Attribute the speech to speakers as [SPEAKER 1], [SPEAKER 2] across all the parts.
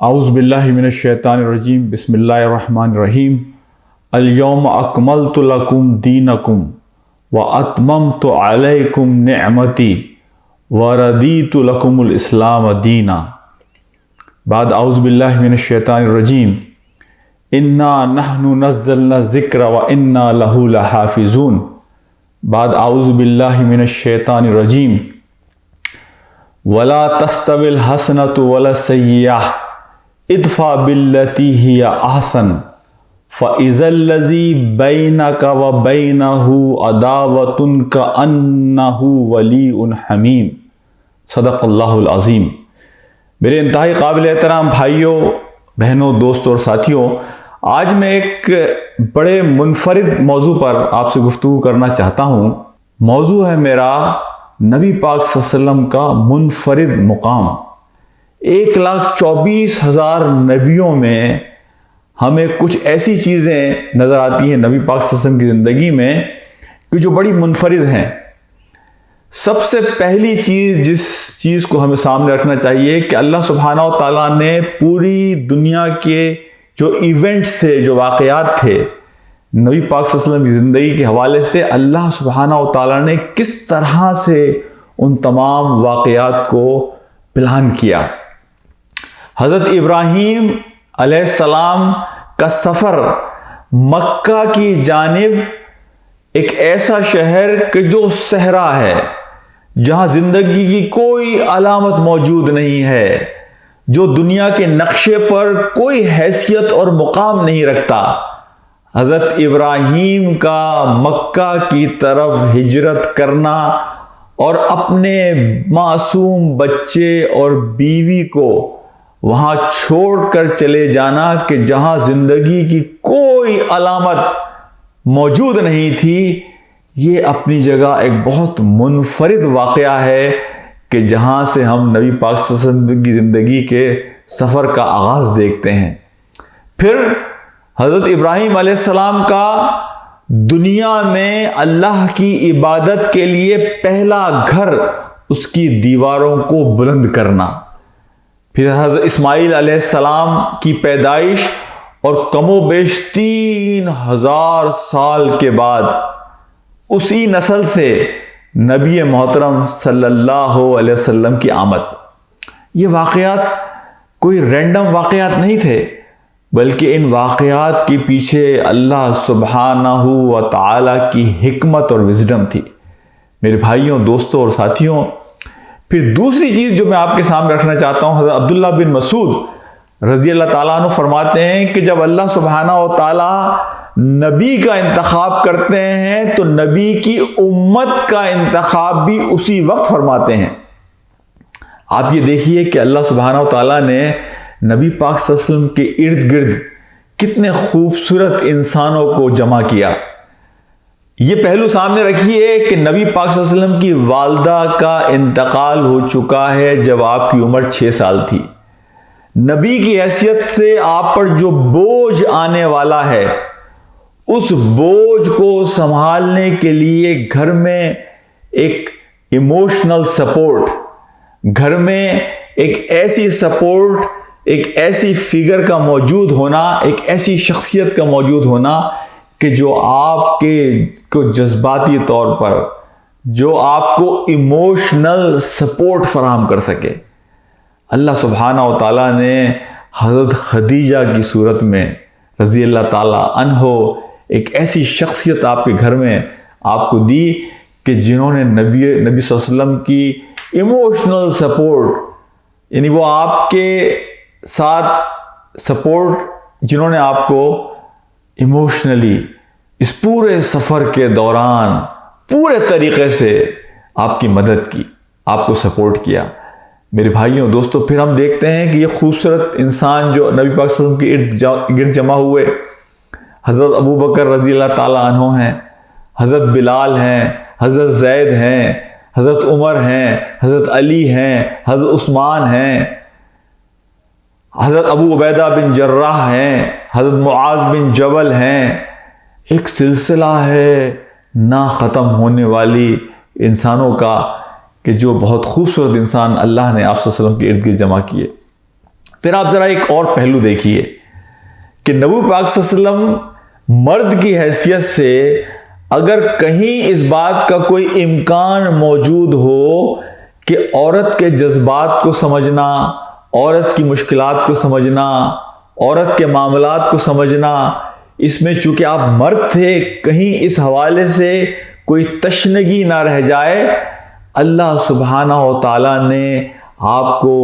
[SPEAKER 1] اعوذ باللہ من الشیطان الرجیم بسم اللہ الرحمن الرحیم الیوم اکملت لکم دینکم واتممت علیکم نعمتی وردیت لکم الاسلام دینا۔ بعد اعوذ باللہ من الشیطان الرجیم انا نحن نزلنا الذکر وانا لہ لحافظون۔ بعد اعوذ باللہ من الشیطان الرجیم ولا تستوی الحسنۃ ولا السیئۃ ادفع بالتی ہی احسن فاذا الذی بینک وبینہ عداوۃ کأنہ ولی حمیم۔ صدق اللہ العظیم۔ میرے انتہائی قابل احترام بھائیوں، بہنوں، دوستوں اور ساتھیوں، آج میں ایک بڑے منفرد موضوع پر آپ سے گفتگو کرنا چاہتا ہوں۔ موضوع ہے میرا نبی پاک صلی اللہ علیہ وسلم کا منفرد مقام۔ 1,24,000 نبیوں میں ہمیں کچھ ایسی چیزیں نظر آتی ہیں نبی پاک صلی اللہ علیہ وسلم کی زندگی میں کہ جو بڑی منفرد ہیں۔ سب سے پہلی چیز جس چیز کو ہمیں سامنے رکھنا چاہیے کہ اللہ سبحانہ و تعالیٰ نے پوری دنیا کے جو ایونٹس تھے، جو واقعات تھے، نبی پاک صلی اللہ علیہ وسلم کی زندگی کے حوالے سے اللہ سبحانہ و تعالیٰ نے کس طرح سے ان تمام واقعات کو پلان کیا۔ حضرت ابراہیم علیہ السلام کا سفر مکہ کی جانب، ایک ایسا شہر کہ جو صحرا ہے، جہاں زندگی کی کوئی علامت موجود نہیں ہے، جو دنیا کے نقشے پر کوئی حیثیت اور مقام نہیں رکھتا۔ حضرت ابراہیم کا مکہ کی طرف ہجرت کرنا اور اپنے معصوم بچے اور بیوی کو وہاں چھوڑ کر چلے جانا کہ جہاں زندگی کی کوئی علامت موجود نہیں تھی، یہ اپنی جگہ ایک بہت منفرد واقعہ ہے کہ جہاں سے ہم نبی پاک صلی اللہ علیہ وسلم کی زندگی کے سفر کا آغاز دیکھتے ہیں۔ پھر حضرت ابراہیم علیہ السلام کا دنیا میں اللہ کی عبادت کے لیے پہلا گھر، اس کی دیواروں کو بلند کرنا۔ پھر حضرت اسماعیل علیہ السلام کی پیدائش اور کم و بیش 3,000 سال کے بعد اسی نسل سے نبی محترم صلی اللہ علیہ وسلم کی آمد۔ یہ واقعات کوئی رینڈم واقعات نہیں تھے، بلکہ ان واقعات کے پیچھے اللہ سبحانہ و تعالی کی حکمت اور وزڈم تھی۔ میرے بھائیوں، دوستوں اور ساتھیوں، پھر دوسری چیز جو میں آپ کے سامنے رکھنا چاہتا ہوں، حضرت عبداللہ بن مسعود رضی اللہ تعالیٰ عنہ فرماتے ہیں کہ جب اللہ سبحانہ و تعالی نبی کا انتخاب کرتے ہیں تو نبی کی امت کا انتخاب بھی اسی وقت فرماتے ہیں۔ آپ یہ دیکھیے کہ اللہ سبحانہ و تعالیٰ نے نبی پاک صلی اللہ علیہ وسلم کے ارد گرد کتنے خوبصورت انسانوں کو جمع کیا۔ یہ پہلو سامنے رکھیے کہ نبی پاک صلی اللہ علیہ وسلم کی والدہ کا انتقال ہو چکا ہے جب آپ کی عمر 6 سال تھی۔ نبی کی حیثیت سے آپ پر جو بوجھ آنے والا ہے، اس بوجھ کو سنبھالنے کے لیے گھر میں ایک ایموشنل سپورٹ، گھر میں ایک ایسی سپورٹ، ایک ایسی فگر کا موجود ہونا، ایک ایسی شخصیت کا موجود ہونا کہ جو آپ کو جذباتی طور پر، جو آپ کو ایموشنل سپورٹ فراہم کر سکے۔ اللہ سبحانہ و تعالیٰ نے حضرت خدیجہ کی صورت میں رضی اللہ تعالیٰ عنہ ایک ایسی شخصیت آپ کے گھر میں آپ کو دی کہ جنہوں نے نبی صلی اللہ علیہ وسلم کی ایموشنل سپورٹ، یعنی وہ آپ کے ساتھ سپورٹ، جنہوں نے آپ کو ایموشنلی اس پورے سفر کے دوران پورے طریقے سے آپ کی مدد کی، آپ کو سپورٹ کیا۔ میرے بھائیوں، دوستوں، پھر ہم دیکھتے ہیں کہ یہ خوبصورت انسان جو نبی پاک صلی اللہ علیہ وسلم کے گرد جمع ہوئے، حضرت ابو بکر رضی اللہ تعالیٰ عنہ ہیں، حضرت بلال ہیں، حضرت زید ہیں، حضرت عمر ہیں، حضرت علی ہیں، حضرت عثمان ہیں، حضرت ابو عبیدہ بن جراح ہیں، حضرت معاذ بن جبل ہیں۔ ایک سلسلہ ہے نہ ختم ہونے والی انسانوں کا کہ جو بہت خوبصورت انسان اللہ نے آپ صلی اللہ علیہ وسلم کے ارد گرد جمع کیے۔ پھر آپ ذرا ایک اور پہلو دیکھیے کہ نبی پاک صلی اللہ علیہ وسلم مرد کی حیثیت سے اگر کہیں اس بات کا کوئی امکان موجود ہو کہ عورت کے جذبات کو سمجھنا، عورت کی مشکلات کو سمجھنا، عورت کے معاملات کو سمجھنا، اس میں چونکہ آپ مرد تھے کہیں اس حوالے سے کوئی تشنگی نہ رہ جائے، اللہ سبحانہ و تعالیٰ نے آپ کو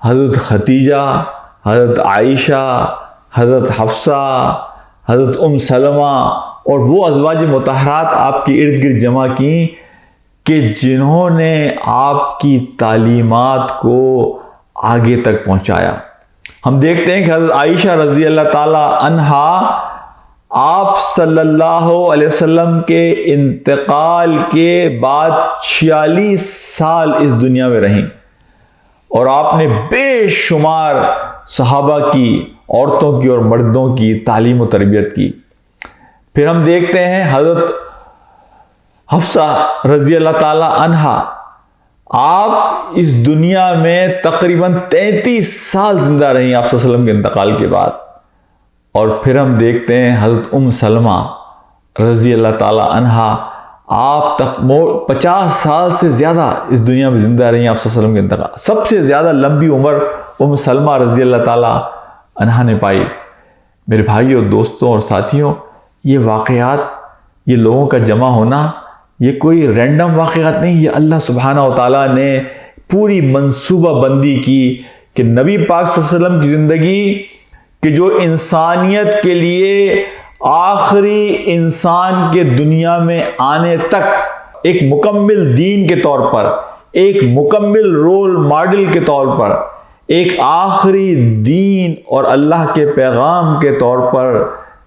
[SPEAKER 1] حضرت خدیجہ، حضرت عائشہ، حضرت حفصہ، حضرت ام سلمہ اور وہ ازواج مطہرات آپ کے ارد گرد جمع کی کہ جنہوں نے آپ کی تعلیمات کو آگے تک پہنچایا۔ ہم دیکھتے ہیں کہ حضرت عائشہ رضی اللہ تعالی عنہا آپ صلی اللہ علیہ وسلم کے انتقال کے بعد 46 سال اس دنیا میں رہیں اور آپ نے بے شمار صحابہ کی، عورتوں کی اور مردوں کی تعلیم و تربیت کی۔ پھر ہم دیکھتے ہیں حضرت حفصہ رضی اللہ تعالی عنہا، آپ اس دنیا میں تقریباً 33 سال زندہ رہیں آپ صلی اللہ علیہ وسلم کے انتقال کے بعد۔ اور پھر ہم دیکھتے ہیں حضرت ام سلمہ رضی اللہ تعالی عنہا، آپ 50 سال سے زیادہ اس دنیا میں زندہ رہی آپ صلی اللہ علیہ وسلم کے انتقال۔ سب سے زیادہ لمبی عمر ام سلمہ رضی اللہ تعالی عنہا نے پائی۔ میرے بھائیوں، دوستوں اور ساتھیوں، یہ واقعات، یہ لوگوں کا جمع ہونا، یہ کوئی رینڈم واقعات نہیں، یہ اللہ سبحانہ و تعالیٰ نے پوری منصوبہ بندی کی کہ نبی پاک صلی اللہ علیہ وسلم کی زندگی کہ جو انسانیت کے لیے آخری انسان کے دنیا میں آنے تک ایک مکمل دین کے طور پر، ایک مکمل رول ماڈل کے طور پر، ایک آخری دین اور اللہ کے پیغام کے طور پر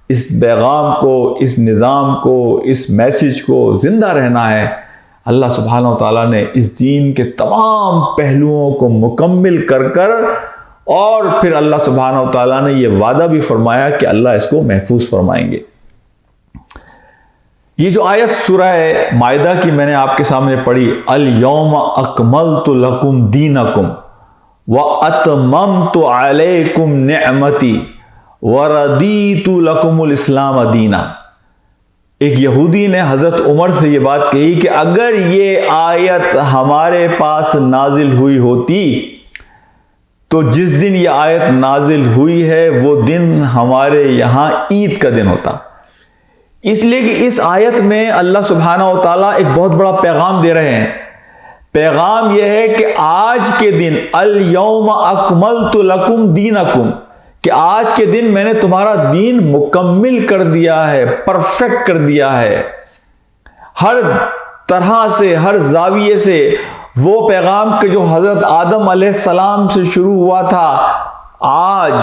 [SPEAKER 1] اس پیغام کو، اس نظام کو، اس میسج کو زندہ رہنا ہے، اللہ سبحانہ و تعالیٰ نے اس دین کے تمام پہلوؤں کو مکمل کر اور پھر اللہ سبحانہ و تعالیٰ نے یہ وعدہ بھی فرمایا کہ اللہ اس کو محفوظ فرمائیں گے۔ یہ جو آیت سورہ مائدہ کی میں نے آپ کے سامنے پڑھی، الیوم اکملت لکم دینکم واتممت علیکم نعمتی وردیت لکم الاسلام دینا۔ ایک یہودی نے حضرت عمر سے یہ بات کہی کہ اگر یہ آیت ہمارے پاس نازل ہوئی ہوتی تو جس دن یہ آیت نازل ہوئی ہے وہ دن ہمارے یہاں عید کا دن ہوتا۔ اس لیے کہ اس آیت میں اللہ سبحانہ و تعالیٰ ایک بہت بڑا پیغام دے رہے ہیں۔ پیغام یہ ہے کہ آج کے دن الیوم اکملت لکم دینکم، کہ آج کے دن میں نے تمہارا دین مکمل کر دیا ہے، پرفیکٹ کر دیا ہے، ہر طرح سے، ہر زاویے سے۔ وہ پیغام کہ جو حضرت آدم علیہ السلام سے شروع ہوا تھا، آج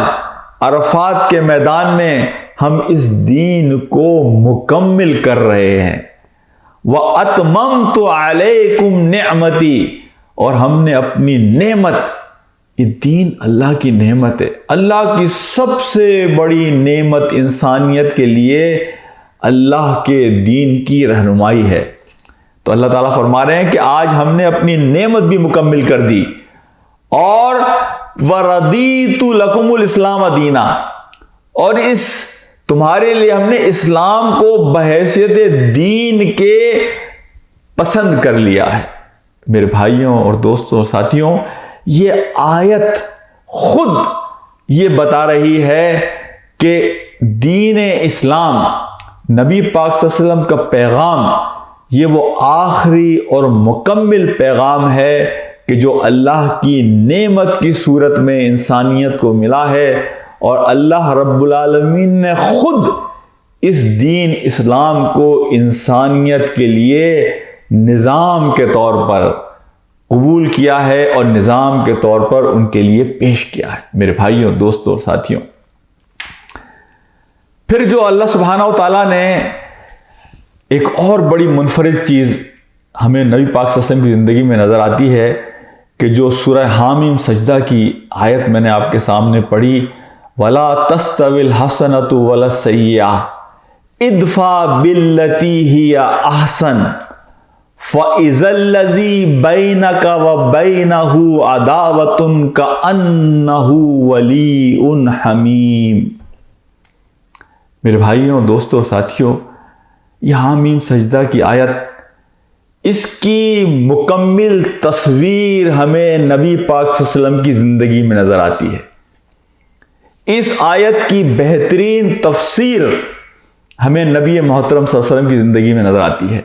[SPEAKER 1] عرفات کے میدان میں ہم اس دین کو مکمل کر رہے ہیں۔ وَأَتْمَمْتُ عَلَيْكُمْ نِعْمَتِي، اور ہم نے اپنی نعمت، یہ دین اللہ کی نعمت ہے، اللہ کی سب سے بڑی نعمت انسانیت کے لیے اللہ کے دین کی رہنمائی ہے۔ تو اللہ تعالیٰ فرما رہے ہیں کہ آج ہم نے اپنی نعمت بھی مکمل کر دی، اور وَرَضِيتُ لَكُمُ الْإِسْلَامَ دِينًا، اور اس تمہارے لیے ہم نے اسلام کو بحیثیت دین کے پسند کر لیا ہے۔ میرے بھائیوں اور دوستوں اور ساتھیوں، یہ آیت خود یہ بتا رہی ہے کہ دین اسلام، نبی پاک صلی اللہ علیہ وسلم کا پیغام، یہ وہ آخری اور مکمل پیغام ہے کہ جو اللہ کی نعمت کی صورت میں انسانیت کو ملا ہے، اور اللہ رب العالمین نے خود اس دین اسلام کو انسانیت کے لیے نظام کے طور پر قبول کیا ہے اور نظام کے طور پر ان کے لیے پیش کیا ہے۔ میرے بھائیوں، دوستوں اور ساتھیوں، پھر جو اللہ سبحانہ و تعالیٰ نے ایک اور بڑی منفرد چیز ہمیں نبی پاک صلی اللہ علیہ وسلم کی زندگی میں نظر آتی ہے کہ جو سورہ حامیم سجدہ کی آیت میں نے آپ کے سامنے پڑھی، وَلَا تَسْتَوِي الْحَسَنَةُ وَلَا السَّيِّئَةُ اِدْفَعْ بِالَّتِي هِيَ أَحْسَنُ فَإِذَا الَّذِي بَيْنَكَ وَبَيْنَهُ عَدَاوَةٌ كَأَنَّهُ وَلِيٌّ حَمِيمٌ۔ میرے بھائیوں، دوستوں اور ساتھیوں، یہ حامیم سجدہ کی آیت، اس کی مکمل تصویر ہمیں نبی پاک صلی اللہ علیہ وسلم کی زندگی میں نظر آتی ہے۔ اس آیت کی بہترین تفسیر ہمیں نبی محترم صلی اللہ علیہ وسلم کی زندگی میں نظر آتی ہے۔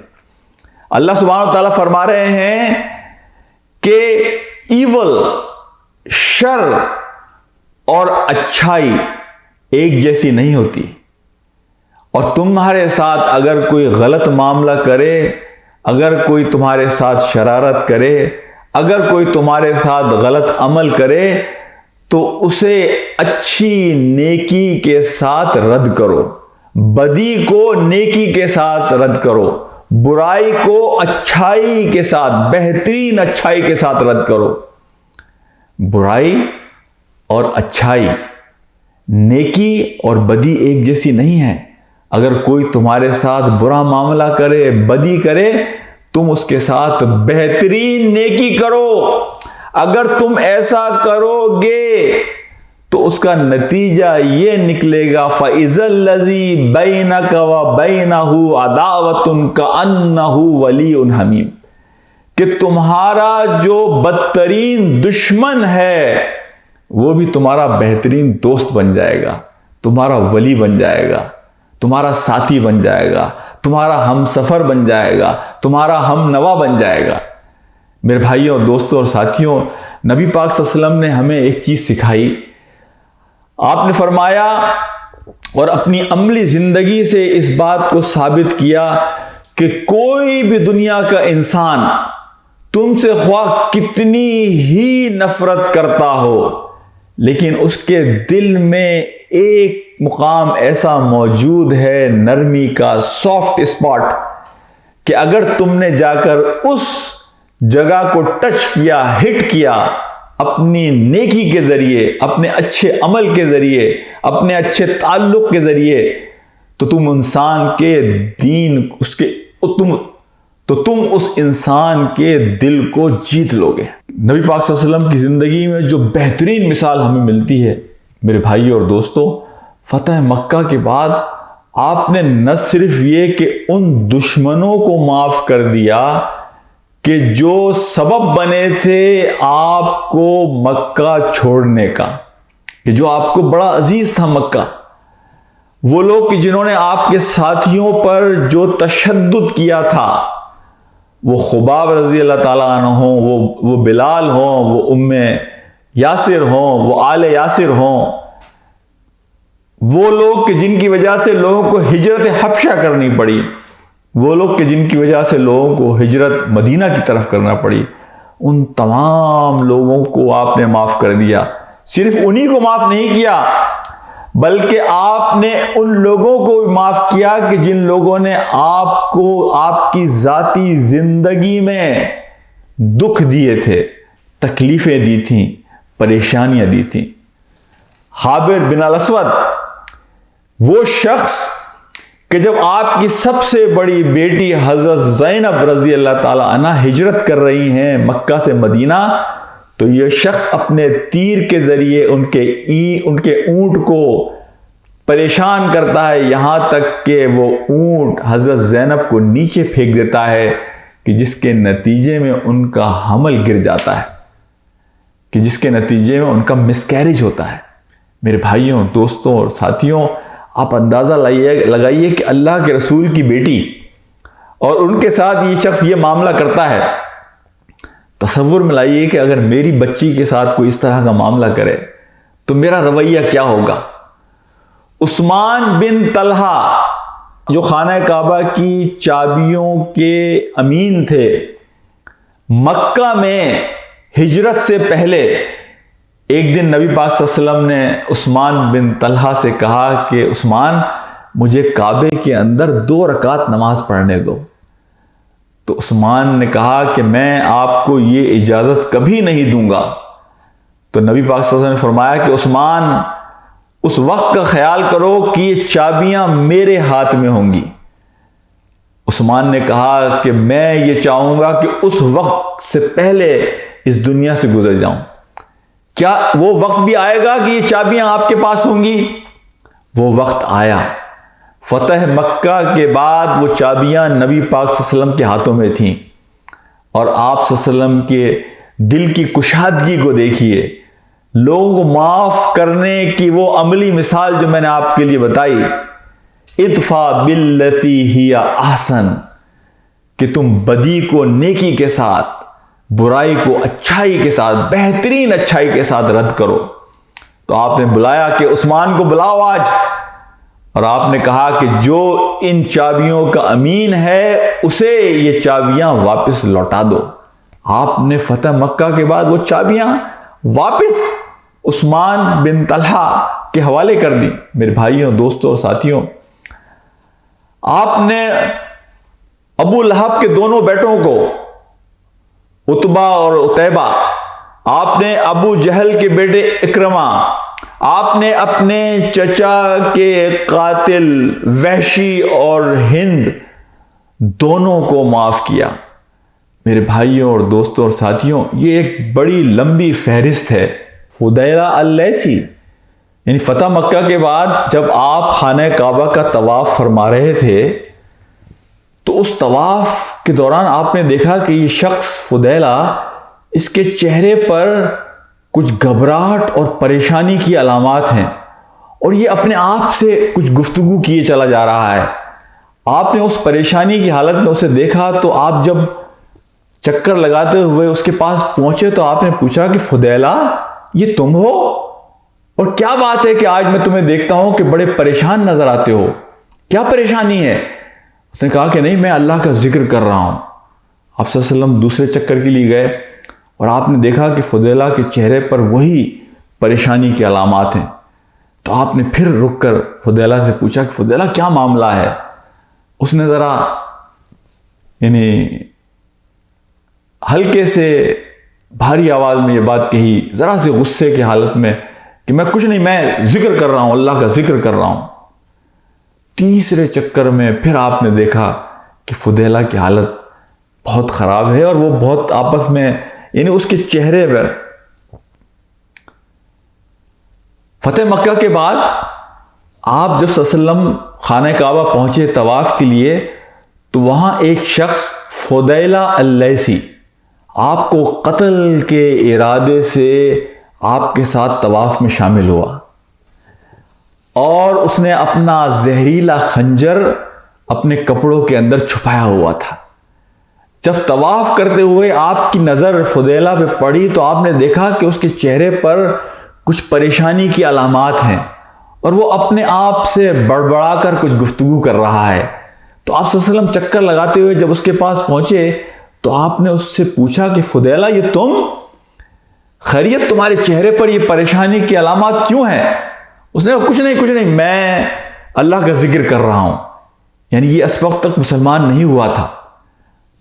[SPEAKER 1] اللہ سبحانہ و تعالیٰ فرما رہے ہیں کہ ایول، شر اور اچھائی ایک جیسی نہیں ہوتی، اور تمہارے ساتھ اگر کوئی غلط معاملہ کرے، اگر کوئی تمہارے ساتھ شرارت کرے، اگر کوئی تمہارے ساتھ غلط عمل کرے تو اسے اچھی نیکی کے ساتھ رد کرو، بدی کو نیکی کے ساتھ رد کرو، برائی کو اچھائی کے ساتھ، بہترین اچھائی کے ساتھ رد کرو۔ برائی اور اچھائی، نیکی اور بدی ایک جیسی نہیں ہے۔ اگر کوئی تمہارے ساتھ برا معاملہ کرے، بدی کرے، تم اس کے ساتھ بہترین نیکی کرو۔ اگر تم ایسا کرو گے تو اس کا نتیجہ یہ نکلے گا فَإِذَا الَّذِي بَيْنَكَ وَبَيْنَهُ عَدَاوَةٌ كَأَنَّهُ وَلِيٌّ حَمِيمٌ، کہ تمہارا جو بدترین دشمن ہے وہ بھی تمہارا بہترین دوست بن جائے گا، تمہارا ولی بن جائے گا، تمہارا ساتھی بن جائے گا، تمہارا ہم سفر بن جائے گا، تمہارا ہم نوا بن جائے گا۔ میرے بھائیوں، دوستوں اور ساتھیوں، نبی پاک صلی اللہ علیہ وسلم نے ہمیں ایک چیز سکھائی۔ آپ نے فرمایا اور اپنی عملی زندگی سے اس بات کو ثابت کیا کہ کوئی بھی دنیا کا انسان تم سے خواہ کتنی ہی نفرت کرتا ہو، لیکن اس کے دل میں ایک مقام ایسا موجود ہے، نرمی کا سافٹ اسپاٹ، کہ اگر تم نے جا کر اس جگہ کو ٹچ کیا، ہٹ کیا، اپنی نیکی کے ذریعے، اپنے اچھے عمل کے ذریعے، اپنے اچھے تعلق کے ذریعے، تو تم انسان کے دین، تم اس انسان کے دل کو جیت لو گے۔ نبی پاک صلی اللہ علیہ وسلم کی زندگی میں جو بہترین مثال ہمیں ملتی ہے میرے بھائیوں اور دوستوں، فتح مکہ کے بعد آپ نے نہ صرف یہ کہ ان دشمنوں کو معاف کر دیا کہ جو سبب بنے تھے آپ کو مکہ چھوڑنے کا، کہ جو آپ کو بڑا عزیز تھا مکہ، وہ لوگ کہ جنہوں نے آپ کے ساتھیوں پر جو تشدد کیا تھا، وہ خباب رضی اللہ تعالیٰ عنہ ہوں، وہ بلال ہوں، وہ ام یاسر ہوں، وہ آل یاسر ہوں، وہ لوگ کہ جن کی وجہ سے لوگوں کو ہجرت حبشہ کرنی پڑی، وہ لوگ کہ جن کی وجہ سے لوگوں کو ہجرت مدینہ کی طرف کرنا پڑی، ان تمام لوگوں کو آپ نے معاف کر دیا۔ صرف انہی کو معاف نہیں کیا، بلکہ آپ نے ان لوگوں کو بھی معاف کیا کہ جن لوگوں نے آپ کو آپ کی ذاتی زندگی میں دکھ دیے تھے، تکلیفیں دی تھیں، پریشانیاں دی تھیں۔ حابر بن الاسود، وہ شخص کہ جب آپ کی سب سے بڑی بیٹی حضرت زینب رضی اللہ تعالی عنہ ہجرت کر رہی ہیں مکہ سے مدینہ، تو یہ شخص اپنے تیر کے ذریعے ان کے اونٹ کو پریشان کرتا ہے، یہاں تک کہ وہ اونٹ حضرت زینب کو نیچے پھینک دیتا ہے، کہ جس کے نتیجے میں ان کا حمل گر جاتا ہے، کہ جس کے نتیجے میں ان کا مسکیریج ہوتا ہے۔ میرے بھائیوں، دوستوں اور ساتھیوں، آپ اندازہ لگائیے کہ اللہ کے رسول کی بیٹی اور ان کے ساتھ یہ شخص یہ معاملہ کرتا ہے۔ تصور میں لائیے کہ اگر میری بچی کے ساتھ کوئی اس طرح کا معاملہ کرے تو میرا رویہ کیا ہوگا۔ عثمان بن طلحہ، جو خانہ کعبہ کی چابیوں کے امین تھے، مکہ میں ہجرت سے پہلے ایک دن نبی پاک صلی اللہ علیہ وسلم نے عثمان بن طلحہ سے کہا کہ عثمان، مجھے کعبے کے اندر 2 رکعت نماز پڑھنے دو۔ تو عثمان نے کہا کہ میں آپ کو یہ اجازت کبھی نہیں دوں گا۔ تو نبی پاک صلی اللہ علیہ وسلم نے فرمایا کہ عثمان، اس وقت کا خیال کرو کہ یہ چابیاں میرے ہاتھ میں ہوں گی، عثمان نے کہا کہ میں یہ چاہوں گا کہ اس وقت سے پہلے اس دنیا سے گزر جاؤں. کیا وہ وقت بھی آئے گا کہ یہ چابیاں آپ کے پاس ہوں گی؟ وہ وقت آیا. فتح مکہ کے بعد وہ چابیاں نبی پاک صلی اللہ علیہ وسلم کے ہاتھوں میں تھیں، اور آپ صلی اللہ علیہ وسلم کے دل کی کشادگی کو دیکھیے. لوگوں کو معاف کرنے کی وہ عملی مثال جو میں نے آپ کے لیے بتائی، ادفع باللتی ہی احسن، کہ تم بدی کو نیکی کے ساتھ، برائی کو اچھائی کے ساتھ، بہترین اچھائی کے ساتھ رد کرو. تو آپ نے بلایا کہ عثمان کو بلاؤ آج، اور آپ نے کہا کہ جو ان چابیوں کا امین ہے اسے یہ چابیاں واپس لوٹا دو. آپ نے فتح مکہ کے بعد وہ چابیاں واپس عثمان بن طلحہ کے حوالے کر دی. میرے بھائیوں، دوستوں اور ساتھیوں، آپ نے ابو لہب کے دونوں بیٹوں کو، عتبہ اور عتیبہ، آپ نے ابو جہل کے بیٹے اکرمہ، آپ نے اپنے چچا کے قاتل وحشی اور ہند دونوں کو معاف کیا. میرے بھائیوں اور دوستوں اور ساتھیوں، یہ ایک بڑی لمبی فہرست ہے. فضیلہ اللیثی، یعنی فتح مکہ کے بعد جب آپ خانہ کعبہ کا طواف فرما رہے تھے تو اس طواف کے دوران آپ نے دیکھا کہ یہ شخص فضیلہ، اس کے چہرے پر کچھ گھبراہٹ اور پریشانی کی علامات ہیں، اور یہ اپنے آپ سے کچھ گفتگو کیے چلا جا رہا ہے. آپ نے اس پریشانی کی حالت میں اسے دیکھا تو آپ جب چکر لگاتے ہوئے اس کے پاس پہنچے تو آپ نے پوچھا کہ فضیلہ، یہ تم ہو؟ اور کیا بات ہے کہ آج میں تمہیں دیکھتا ہوں کہ بڑے پریشان نظر آتے ہو، کیا پریشانی ہے؟ اس نے کہا کہ نہیں، میں اللہ کا ذکر کر رہا ہوں. آپ صلی اللہ علیہ وسلم دوسرے چکر کے لیے گئے اور آپ نے دیکھا کہ فضیلہ کے چہرے پر وہی پریشانی کے علامات ہیں. تو آپ نے پھر رک کر فضیلہ سے پوچھا کہ فضیلہ کیا معاملہ ہے؟ اس نے ذرا ہلکے سے بھاری آواز میں یہ بات کہی، ذرا سے غصے کی حالت میں، کہ میں کچھ نہیں، میں ذکر کر رہا ہوں، اللہ کا ذکر کر رہا ہوں. تیسرے چکر میں پھر آپ نے دیکھا کہ فضیلہ کی حالت بہت خراب ہے، اور وہ بہت آپس میں، یعنی اس کے چہرے پر. فتح مکہ کے بعد آپ جب صلی اللہ علیہ وسلم خانہ کعبہ پہنچے طواف کے لیے تو وہاں ایک شخص فضیلہ اللیثی آپ کو قتل کے ارادے سے آپ کے ساتھ طواف میں شامل ہوا، اور اس نے اپنا زہریلا خنجر اپنے کپڑوں کے اندر چھپایا ہوا تھا. جب طواف کرتے ہوئے آپ کی نظر فضیلہ پہ پڑی تو آپ نے دیکھا کہ اس کے چہرے پر کچھ پریشانی کی علامات ہیں، اور وہ اپنے آپ سے بڑبڑا کر کچھ گفتگو کر رہا ہے. تو آپ صلی اللہ علیہ وسلم چکر لگاتے ہوئے جب اس کے پاس پہنچے تو آپ نے اس سے پوچھا کہ فضیلہ، یہ تم؟ خیریت؟ تمہارے چہرے پر یہ پریشانی کی علامات کیوں ہیں؟ اس نے کہا کچھ نہیں، میں اللہ کا ذکر کر رہا ہوں. یعنی یہ اس وقت تک مسلمان نہیں ہوا تھا،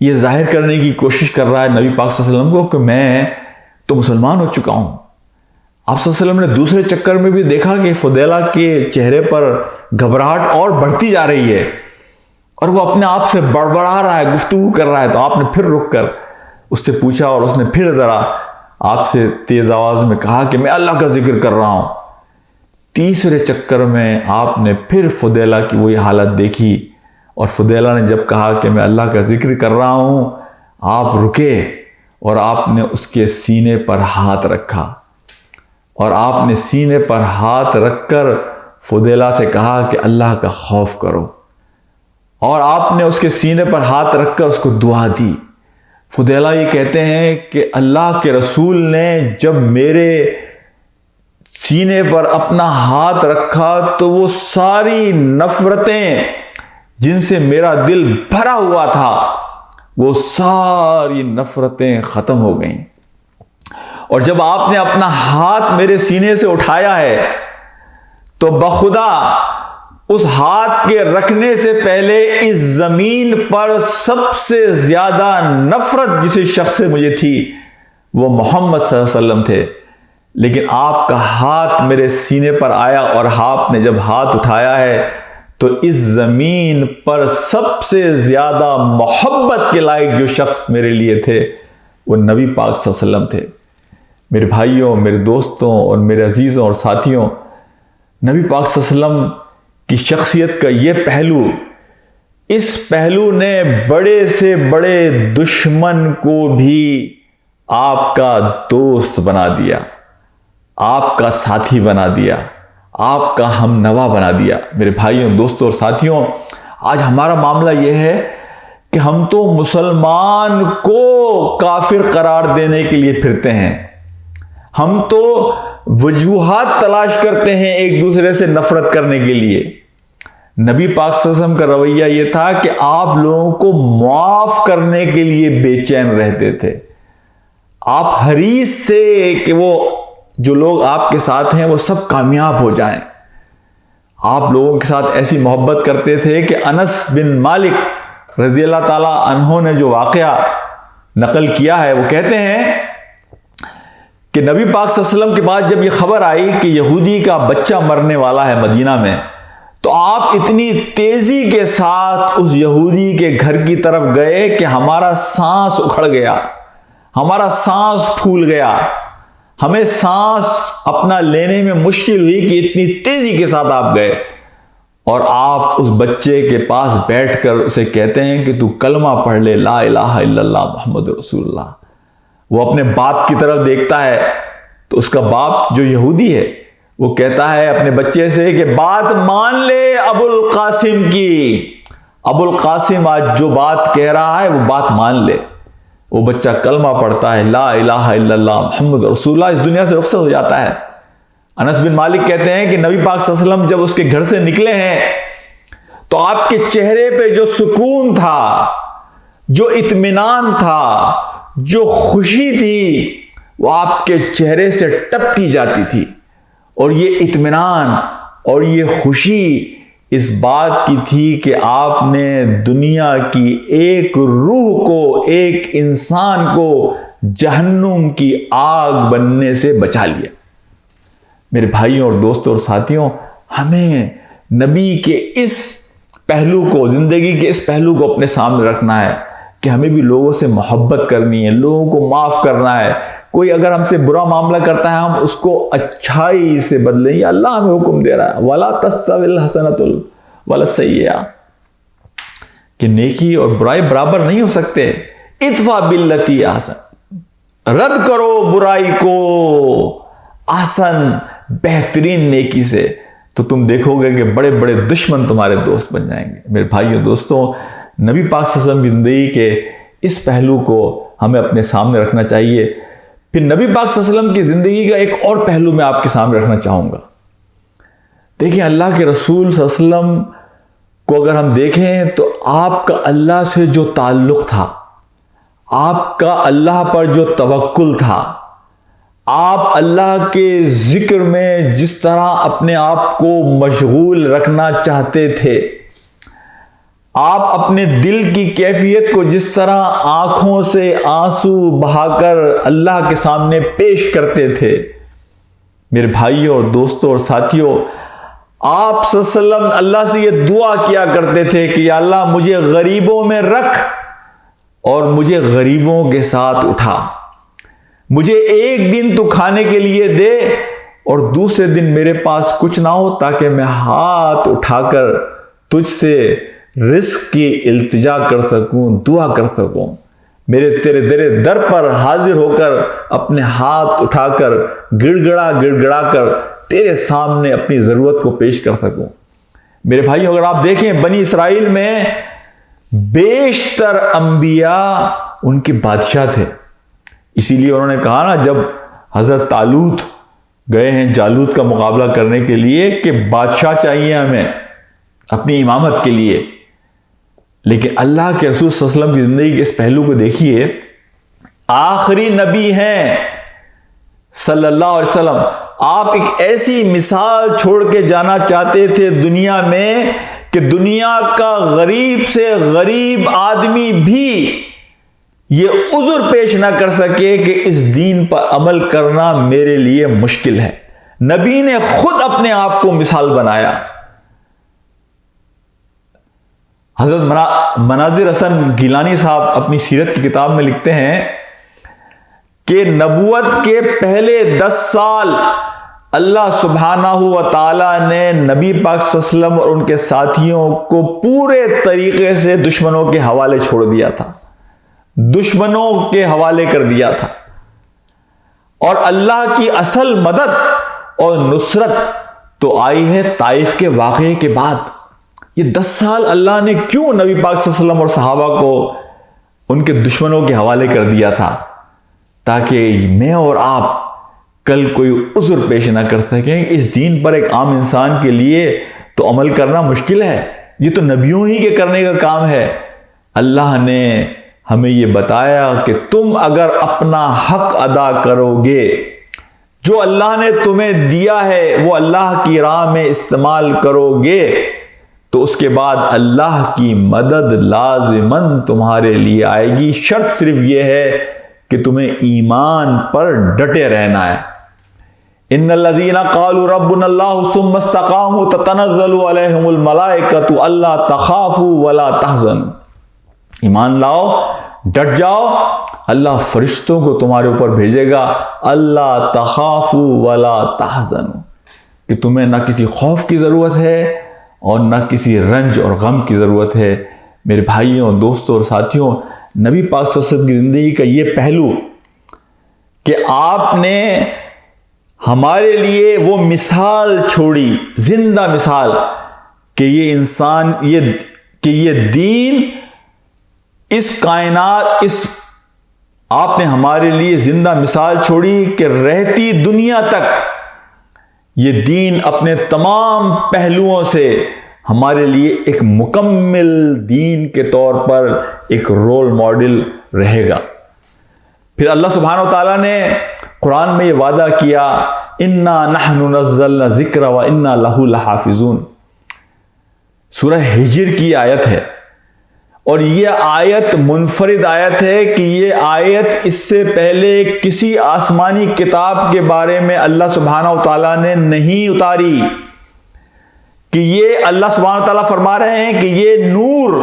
[SPEAKER 1] یہ ظاہر کرنے کی کوشش کر رہا ہے نبی پاک صلی اللہ علیہ وسلم کو کہ میں تو مسلمان ہو چکا ہوں. آپ صلی اللہ علیہ وسلم نے دوسرے چکر میں بھی دیکھا کہ فضیلہ کے چہرے پر گھبراہٹ اور بڑھتی جا رہی ہے، اور وہ اپنے آپ سے بڑبڑا رہا ہے، گفتگو کر رہا ہے. تو آپ نے پھر رک کر اس سے پوچھا، اور اس نے پھر ذرا آپ سے تیز آواز میں کہا کہ میں اللہ کا ذکر کر رہا ہوں. تیسرے چکر میں آپ نے پھر فضیلہ کی وہی حالت دیکھی، اور فضیلہ نے جب کہا کہ میں اللہ کا ذکر کر رہا ہوں، آپ رکے اور آپ نے اس کے سینے پر ہاتھ رکھا، اور آپ نے سینے پر ہاتھ رکھ کر فضیلہ سے کہا کہ اللہ کا خوف کرو، اور آپ نے اس کے سینے پر ہاتھ رکھ کر اس کو دعا دی. فضیلہ یہ کہتے ہیں کہ اللہ کے رسول نے جب میرے سینے پر اپنا ہاتھ رکھا تو وہ ساری نفرتیں جن سے میرا دل بھرا ہوا تھا، وہ ساری نفرتیں ختم ہو گئیں. اور جب آپ نے اپنا ہاتھ میرے سینے سے اٹھایا ہے تو بخدا اس ہاتھ کے رکھنے سے پہلے اس زمین پر سب سے زیادہ نفرت جس شخص سے مجھے تھی وہ محمد صلی اللہ علیہ وسلم تھے. لیکن آپ کا ہاتھ میرے سینے پر آیا، اور آپ نے جب ہاتھ اٹھایا ہے تو اس زمین پر سب سے زیادہ محبت کے لائق جو شخص میرے لیے تھے وہ نبی پاک صلی اللہ علیہ وسلم تھے۔ میرے بھائیوں، میرے دوستوں اور میرے عزیزوں اور ساتھیوں، نبی پاک صلی اللہ علیہ وسلم کی شخصیت کا یہ پہلو، اس پہلو نے بڑے سے بڑے دشمن کو بھی آپ کا دوست بنا دیا، آپ کا ساتھی بنا دیا، آپ کا ہم نوا بنا دیا۔ میرے بھائیوں، دوستوں اور ساتھیوں، آج ہمارا معاملہ یہ ہے کہ ہم تو مسلمان کو کافر قرار دینے کے لیے پھرتے ہیں، ہم تو وجوہات تلاش کرتے ہیں ایک دوسرے سے نفرت کرنے کے لیے۔ نبی پاک صلی اللہ علیہ وسلم کا رویہ یہ تھا کہ آپ لوگوں کو معاف کرنے کے لیے بے چین رہتے تھے، آپ حریص تھے کہ وہ جو لوگ آپ کے ساتھ ہیں وہ سب کامیاب ہو جائیں۔ آپ لوگوں کے ساتھ ایسی محبت کرتے تھے کہ انس بن مالک رضی اللہ تعالی عنہ نے جو واقعہ نقل کیا ہے، وہ کہتے ہیں کہ نبی پاک صلی اللہ علیہ وسلم کے بعد جب یہ خبر آئی کہ یہودی کا بچہ مرنے والا ہے مدینہ میں، تو آپ اتنی تیزی کے ساتھ اس یہودی کے گھر کی طرف گئے کہ ہمارا سانس اکھڑ گیا، ہمارا سانس پھول گیا، ہمیں سانس اپنا لینے میں مشکل ہوئی کہ اتنی تیزی کے ساتھ آپ گئے، اور آپ اس بچے کے پاس بیٹھ کر اسے کہتے ہیں کہ تو کلمہ پڑھ لے، لا الہ الا اللہ محمد رسول اللہ۔ وہ اپنے باپ کی طرف دیکھتا ہے تو اس کا باپ جو یہودی ہے وہ کہتا ہے اپنے بچے سے کہ بات مان لے ابو القاسم کی، ابو القاسم آج جو بات کہہ رہا ہے وہ بات مان لے۔ وہ بچہ کلمہ پڑھتا ہے، لا الہ الا اللہ محمد رسول اللہ، اس دنیا سے رخصت ہو جاتا ہے۔ انس بن مالک کہتے ہیں کہ نبی پاک صلی اللہ علیہ وسلم جب اس کے گھر سے نکلے ہیں تو آپ کے چہرے پہ جو سکون تھا، جو اطمینان تھا، جو خوشی تھی، وہ آپ کے چہرے سے ٹپکی جاتی تھی، اور یہ اطمینان اور یہ خوشی اس بات کی تھی کہ آپ نے دنیا کی ایک روح کو، ایک انسان کو جہنم کی آگ بننے سے بچا لیا۔ میرے بھائیوں اور دوستوں اور ساتھیوں، ہمیں نبی کے اس پہلو کو، زندگی کے اس پہلو کو اپنے سامنے رکھنا ہے کہ ہمیں بھی لوگوں سے محبت کرنی ہے، لوگوں کو معاف کرنا ہے۔ کوئی اگر ہم سے برا معاملہ کرتا ہے، ہم اس کو اچھائی سے بدلیں۔ یہ اللہ ہمیں حکم دے رہا ہے، وَلَا تَسْتَوِي الْحَسَنَةُ وَلَا السَّيِّئَةُ، کہ نیکی اور برائی برابر نہیں ہو سکتے۔ اِدْفَعْ بِالَّتِي أَحْسَنُ، رد کرو برائی کو احسن، بہترین نیکی سے، تو تم دیکھو گے کہ بڑے بڑے دشمن تمہارے دوست بن جائیں گے۔ میرے بھائیوں دوستوں، نبی پاک صلی اللہ علیہ وسلم کی زندگی کے اس پہلو کو ہمیں اپنے سامنے رکھنا چاہیے۔ پھر نبی پاک صلی اللہ علیہ وسلم کی زندگی کا ایک اور پہلو میں آپ کے سامنے رکھنا چاہوں گا۔ دیکھیں، اللہ کے رسول صلی اللہ علیہ وسلم کو اگر ہم دیکھیں تو آپ کا اللہ سے جو تعلق تھا، آپ کا اللہ پر جو توکل تھا، آپ اللہ کے ذکر میں جس طرح اپنے آپ کو مشغول رکھنا چاہتے تھے، آپ اپنے دل کی کیفیت کو جس طرح آنکھوں سے آنسو بہا کر اللہ کے سامنے پیش کرتے تھے، میرے بھائیوں اور دوستوں اور ساتھیوں، آپ صلی اللہ علیہ وسلم اللہ سے یہ دعا کیا کرتے تھے کہ یا اللہ مجھے غریبوں میں رکھ اور مجھے غریبوں کے ساتھ اٹھا، مجھے ایک دن تو کھانے کے لیے دے اور دوسرے دن میرے پاس کچھ نہ ہو، تاکہ میں ہاتھ اٹھا کر تجھ سے رزق کی التجا کر سکوں، دعا کر سکوں، تیرے در پر حاضر ہو کر اپنے ہاتھ اٹھا کر گڑ گڑا کر تیرے سامنے اپنی ضرورت کو پیش کر سکوں۔ میرے بھائیوں، اگر آپ دیکھیں بنی اسرائیل میں بیشتر انبیاء ان کے بادشاہ تھے، اسی لیے انہوں نے کہا نا جب حضرت طالوت گئے ہیں جالوت کا مقابلہ کرنے کے لیے کہ بادشاہ چاہیے ہمیں اپنی امامت کے لیے، لیکن اللہ کے رسول صلی اللہ علیہ وسلم کی زندگی کے اس پہلو کو دیکھیے، آخری نبی ہیں صلی اللہ علیہ وسلم، آپ ایک ایسی مثال چھوڑ کے جانا چاہتے تھے دنیا میں کہ دنیا کا غریب سے غریب آدمی بھی یہ عذر پیش نہ کر سکے کہ اس دین پر عمل کرنا میرے لیے مشکل ہے۔ نبی نے خود اپنے آپ کو مثال بنایا حضرت مناظر حسن گیلانی صاحب اپنی سیرت کی کتاب میں لکھتے ہیں کہ نبوت کے پہلے 10 سال اللہ سبحانہ و تعالی نے نبی پاک صلی اللہ علیہ وسلم اور ان کے ساتھیوں کو پورے طریقے سے دشمنوں کے حوالے چھوڑ دیا تھا، دشمنوں کے حوالے کر دیا تھا، اور اللہ کی اصل مدد اور نصرت تو آئی ہے طائف کے واقعے کے بعد۔ یہ 10 سال اللہ نے کیوں نبی پاک صلی اللہ علیہ وسلم اور صحابہ کو ان کے دشمنوں کے حوالے کر دیا تھا؟ تاکہ میں اور آپ کل کوئی عذر پیش نہ کر سکیں۔ اس دین پر ایک عام انسان کے لیے تو عمل کرنا مشکل ہے، یہ تو نبیوں ہی کے کرنے کا کام ہے۔ اللہ نے ہمیں یہ بتایا کہ تم اگر اپنا حق ادا کرو گے، جو اللہ نے تمہیں دیا ہے وہ اللہ کی راہ میں استعمال کرو گے، تو اس کے بعد اللہ کی مدد لازماً تمہارے لیے آئے گی۔ شرط صرف یہ ہے کہ تمہیں ایمان پر ڈٹے رہنا ہے۔ ان الذین قالوا ربنا اللہ ثم استقاموا تتنزل علیہم الملائکۃ الا تخافوا ولا تحزنوا۔ ایمان لاؤ، ڈٹ جاؤ، اللہ فرشتوں کو تمہارے اوپر بھیجے گا، اللہ تخافوا ولا تحزنوا، کہ تمہیں نہ کسی خوف کی ضرورت ہے اور نہ کسی رنج اور غم کی ضرورت ہے۔ میرے بھائیوں، دوستوں اور ساتھیوں، نبی پاک صلی اللہ علیہ وسلم کی زندگی کا یہ پہلو کہ آپ نے ہمارے لیے وہ مثال چھوڑی، زندہ مثال، کہ یہ انسان کہ یہ دین، اس کائنات، آپ نے ہمارے لیے زندہ مثال چھوڑی کہ رہتی دنیا تک یہ دین اپنے تمام پہلوؤں سے ہمارے لیے ایک مکمل دین کے طور پر ایک رول ماڈل رہے گا۔ پھر اللہ سبحانہ و تعالیٰ نے قرآن میں یہ وعدہ کیا، انا نحن نزلنا الذکر وانا لہ لحافظون۔ سورہ ہجر کی آیت ہے، اور یہ آیت منفرد آیت ہے کہ یہ آیت اس سے پہلے کسی آسمانی کتاب کے بارے میں اللہ سبحانہ و تعالیٰ نے نہیں اتاری، کہ یہ اللہ سبحانہ و تعالیٰ فرما رہے ہیں کہ یہ نور،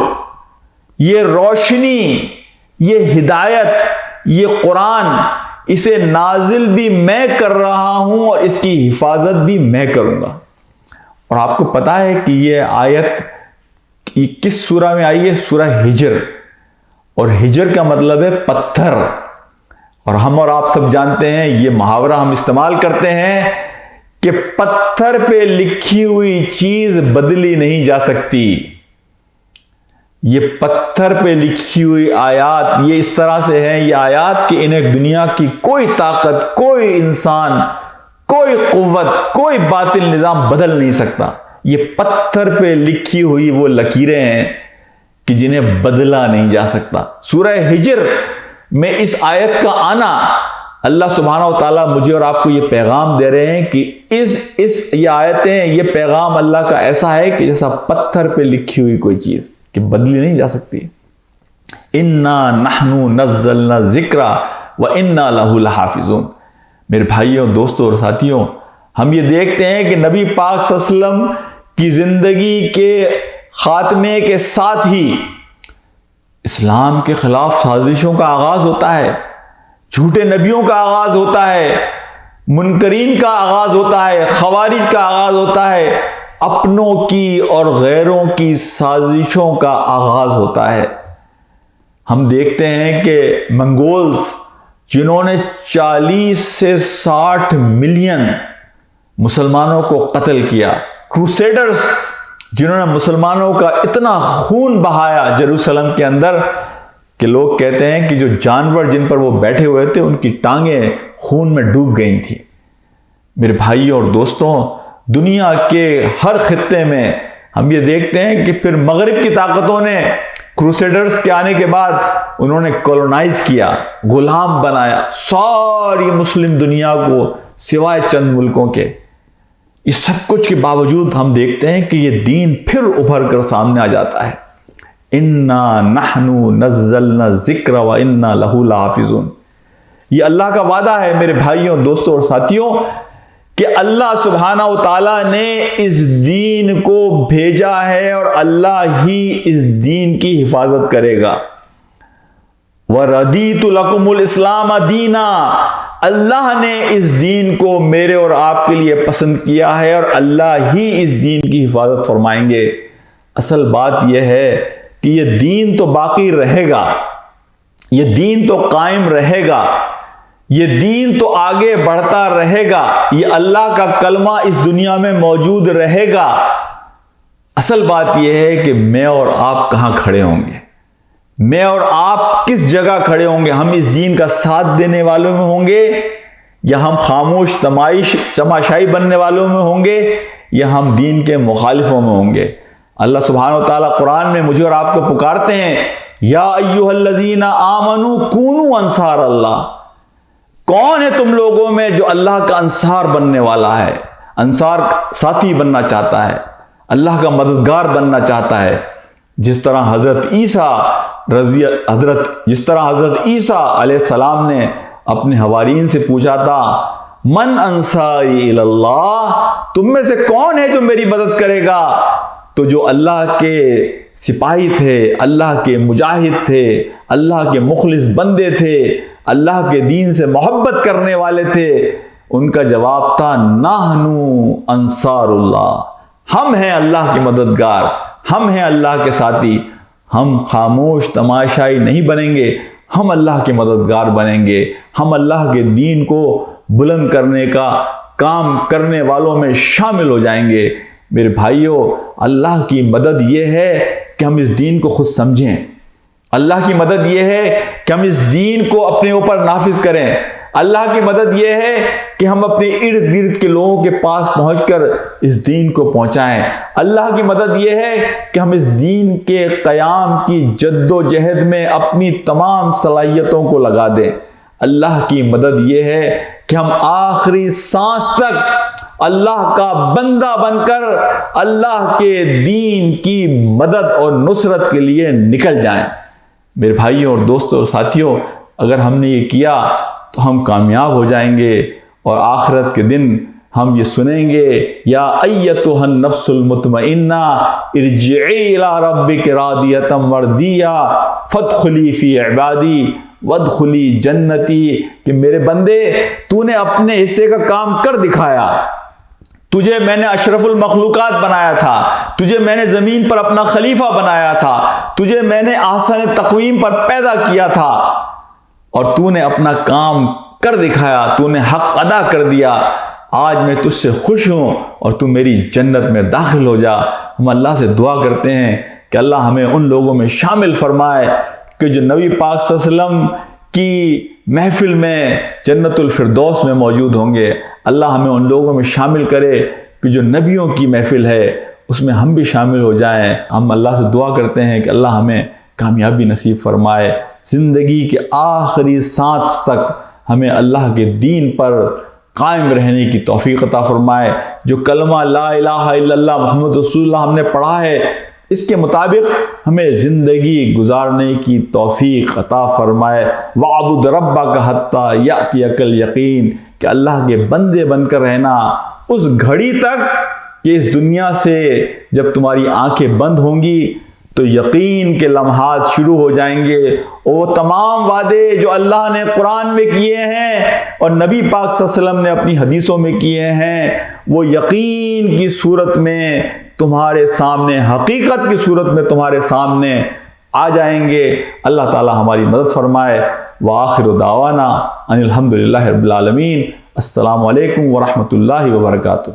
[SPEAKER 1] یہ روشنی، یہ ہدایت، یہ قرآن، اسے نازل بھی میں کر رہا ہوں اور اس کی حفاظت بھی میں کروں گا۔ اور آپ کو پتا ہے کہ یہ آیت کس سورہ میں آئی ہے؟ سورہ ہجر، اور ہجر کا مطلب ہے پتھر، اور ہم اور آپ سب جانتے ہیں، یہ محاورہ ہم استعمال کرتے ہیں کہ پتھر پہ لکھی ہوئی چیز بدلی نہیں جا سکتی۔ یہ پتھر پہ لکھی ہوئی آیات یہ اس طرح سے ہیں، یہ آیات کہ انہیں دنیا کی کوئی طاقت، کوئی انسان، کوئی قوت، کوئی باطل نظام بدل نہیں سکتا۔ یہ پتھر پہ لکھی ہوئی وہ لکیریں ہیں کہ جنہیں بدلا نہیں جا سکتا۔ سورہ ہجر میں اس آیت کا آنا، اللہ سبحانہ و تعالیٰ مجھے اور آپ کو یہ پیغام دے رہے ہیں کہ یہ آیتیں، یہ پیغام اللہ کا ایسا ہے کہ جیسا پتھر پہ لکھی ہوئی کوئی چیز کہ بدلی نہیں جا سکتی۔ انا نحن نزلنا الذکر وانا لہ لحافظون۔ میرے بھائیوں، دوستوں اور ساتھیوں، ہم یہ دیکھتے ہیں کہ نبی پاک صلی اللہ علیہ وسلم کی زندگی کے خاتمے کے ساتھ ہی اسلام کے خلاف سازشوں کا آغاز ہوتا ہے، جھوٹے نبیوں کا آغاز ہوتا ہے، منکرین کا آغاز ہوتا ہے، خوارج کا آغاز ہوتا ہے، اپنوں کی اور غیروں کی سازشوں کا آغاز ہوتا ہے۔ ہم دیکھتے ہیں کہ منگولز، جنہوں نے 40 سے 60 ملین مسلمانوں کو قتل کیا، کروسیڈرز، جنہوں نے مسلمانوں کا اتنا خون بہایا جیروسلم کے اندر کہ لوگ کہتے ہیں کہ جو جانور جن پر وہ بیٹھے ہوئے تھے ان کی ٹانگیں خون میں ڈوب گئی تھیں۔ میرے بھائیوں اور دوستوں، دنیا کے ہر خطے میں ہم یہ دیکھتے ہیں کہ پھر مغرب کی طاقتوں نے کروسیڈرز کے آنے کے بعد انہوں نے کولونائز کیا، غلام بنایا ساری مسلم دنیا کو سوائے چند ملکوں کے۔ اس سب کچھ کے باوجود ہم دیکھتے ہیں کہ یہ دین پھر ابھر کر سامنے آ جاتا ہے۔ انا نحن نزلنا الذکر وانا لہ لحافظون۔ یہ اللہ کا وعدہ ہے میرے بھائیوں، دوستوں اور ساتھیوں کہ اللہ سبحانہ و تعالیٰ نے اس دین کو بھیجا ہے اور اللہ ہی اس دین کی حفاظت کرے گا۔ وَرَضِيتُ لَكُمُ الْإِسْلَامَ دِينًا، اللہ نے اس دین کو میرے اور آپ کے لیے پسند کیا ہے اور اللہ ہی اس دین کی حفاظت فرمائیں گے۔ اصل بات یہ ہے کہ یہ دین تو باقی رہے گا، یہ دین تو قائم رہے گا، یہ دین تو آگے بڑھتا رہے گا، یہ اللہ کا کلمہ اس دنیا میں موجود رہے گا۔ اصل بات یہ ہے کہ میں اور آپ کہاں کھڑے ہوں گے، میں اور آپ کس جگہ کھڑے ہوں گے۔ ہم اس دین کا ساتھ دینے والوں میں ہوں گے یا ہم خاموش تماشائی بننے والوں میں ہوں گے یا ہم دین کے مخالفوں میں ہوں گے۔ اللہ سبحانہ و تعالیٰ قرآن میں مجھے اور آپ کو پکارتے ہیں، یا ایھا الذین آمنوا کونوا انصار اللہ۔ کون ہے تم لوگوں میں جو اللہ کا انصار بننے والا ہے، انصار ساتھی بننا چاہتا ہے، اللہ کا مددگار بننا چاہتا ہے؟ جس طرح حضرت عیسیٰ علیہ السلام نے اپنے حوارین سے پوچھا تھا، من انصاری الی اللہ، تم میں سے کون ہے جو میری مدد کرے گا؟ تو جو اللہ کے سپاہی تھے، اللہ کے مجاہد تھے، اللہ کے مخلص بندے تھے، اللہ کے دین سے محبت کرنے والے تھے، ان کا جواب تھا، نحنو انصار اللہ، ہم ہیں اللہ کے مددگار، ہم ہیں اللہ کے ساتھی، ہم خاموش تماشائی نہیں بنیں گے، ہم اللہ کے مددگار بنیں گے، ہم اللہ کے دین کو بلند کرنے کا کام کرنے والوں میں شامل ہو جائیں گے۔ میرے بھائیوں، اللہ کی مدد یہ ہے کہ ہم اس دین کو خود سمجھیں، اللہ کی مدد یہ ہے کہ ہم اس دین کو اپنے اوپر نافذ کریں، اللہ کی مدد یہ ہے کہ ہم اپنے ارد گرد کے لوگوں کے پاس پہنچ کر اس دین کو پہنچائیں۔ اللہ کی مدد یہ ہے کہ ہم اس دین کے قیام کی جد و جہد میں اپنی تمام صلاحیتوں کو لگا دیں۔ اللہ کی مدد یہ ہے کہ ہم آخری سانس تک اللہ کا بندہ بن کر اللہ کے دین کی مدد اور نصرت کے لیے نکل جائیں۔ میرے بھائیوں اور دوستوں اور ساتھیوں، اگر ہم نے یہ کیا تو ہم کامیاب ہو جائیں گے، اور آخرت کے دن ہم یہ سنیں گے، یا ایتھا النفس المطمئنہ ارجعی الی ربک راضیۃ مرضیہ فادخلی فی عبادی وادخلی جنتی، کہ میرے بندے تو نے اپنے حصے کا کام کر دکھایا، تجھے میں نے اشرف المخلوقات بنایا تھا، تجھے میں نے زمین پر اپنا خلیفہ بنایا تھا، تجھے میں نے احسن تقویم پر پیدا کیا تھا، اور تو نے اپنا کام کر دکھایا، تو نے حق ادا کر دیا، آج میں تجھ سے خوش ہوں اور تو میری جنت میں داخل ہو جا۔ ہم اللہ سے دعا کرتے ہیں کہ اللہ ہمیں ان لوگوں میں شامل فرمائے کہ جو نبی پاک صلی اللہ علیہ وسلم کی محفل میں جنت الفردوس میں موجود ہوں گے۔ اللہ ہمیں ان لوگوں میں شامل کرے کہ جو نبیوں کی محفل ہے اس میں ہم بھی شامل ہو جائیں۔ ہم اللہ سے دعا کرتے ہیں کہ اللہ ہمیں کامیابی نصیب فرمائے، زندگی کے آخری سانس تک ہمیں اللہ کے دین پر قائم رہنے کی توفیق عطا فرمائے۔ جو کلمہ لا الہ الا اللہ محمد رسول اللہ ہم نے پڑھا ہے، اس کے مطابق ہمیں زندگی گزارنے کی توفیق عطا فرمائے۔ وَاعْبُدْ رَبَّكَ حَتَّى يَأْتِيَكَ الْيَقِينُ، کہ اللہ کے بندے بن کر رہنا اس گھڑی تک کہ اس دنیا سے جب تمہاری آنکھیں بند ہوں گی تو یقین کے لمحات شروع ہو جائیں گے، اور وہ تمام وعدے جو اللہ نے قرآن میں کیے ہیں اور نبی پاک صلی اللہ علیہ وسلم نے اپنی حدیثوں میں کیے ہیں، وہ یقین کی صورت میں تمہارے سامنے، حقیقت کی صورت میں تمہارے سامنے آ جائیں گے۔ اللہ تعالی ہماری مدد فرمائے۔ وآخر دعوانا ان الحمد للہ رب العالمین۔ السلام علیکم ورحمۃ اللہ وبرکاتہ۔